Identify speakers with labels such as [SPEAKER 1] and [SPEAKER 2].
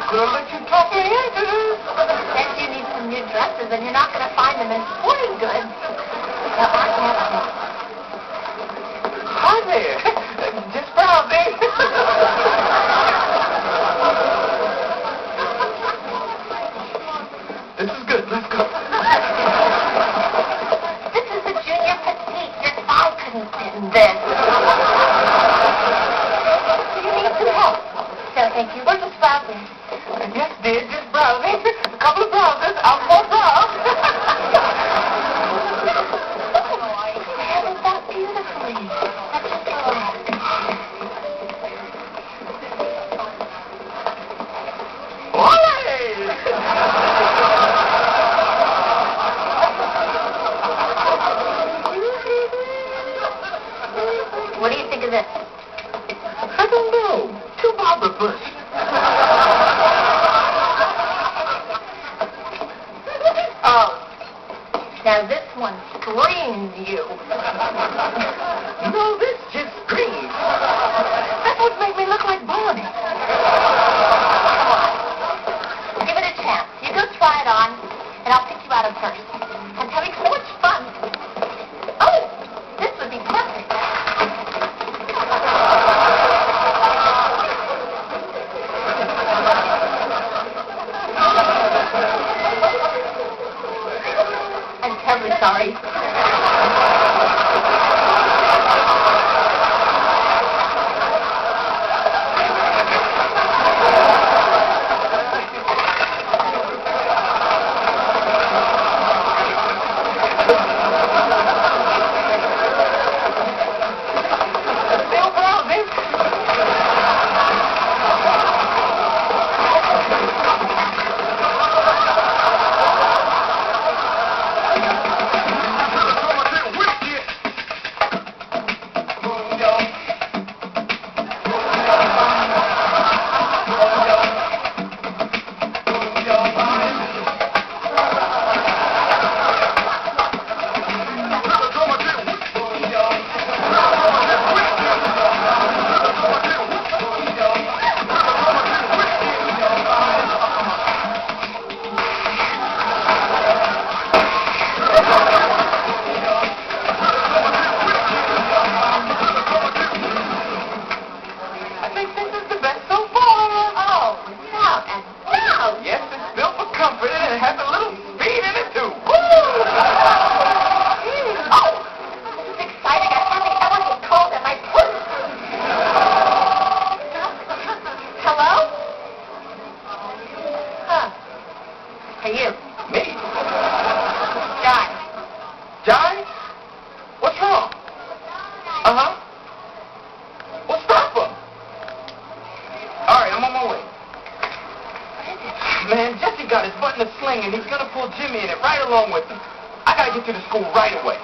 [SPEAKER 1] gonna let you talk me into this.
[SPEAKER 2] Said you need some new dresses, and you're not going to find them in sporting goods. Now, I have them.
[SPEAKER 1] Hi there. Just browsing. This is good. Let's go.
[SPEAKER 2] This is a junior petite. Your thigh couldn't fit in this. Do you need some help? No, thank you. We're just browsing.
[SPEAKER 1] Yes, dear. Just browsing. A couple of browsers. I'll more browse.
[SPEAKER 2] Isn't that beautifully? Let's just relax. What do you think of this?
[SPEAKER 1] I don't know. Too Barbara Bush.
[SPEAKER 2] Oh. Now this one screams you.
[SPEAKER 1] No, this just screams. That would make me look like Barney.
[SPEAKER 2] Give it a chance. You go try it on, and I'll pick you out a purse. I'm having so much fun. Oh, this would be perfect. I'm terribly sorry.
[SPEAKER 1] Still browsing. I think this is the best so far.
[SPEAKER 2] Oh, now and now.
[SPEAKER 1] Yes, it's built for comfort and it has a little speed in it too.
[SPEAKER 2] Oh, this is exciting. I hardly ever get called at my purse. Hello? Huh. Hey, you.
[SPEAKER 1] Me?
[SPEAKER 2] John.
[SPEAKER 1] Jai? What's wrong? Uh-huh. Well, stop her. All right, I'm on my way. Man, Jesse got his butt in a sling and he's going to pull Jimmy in it right along with him. I got to get to the school right away.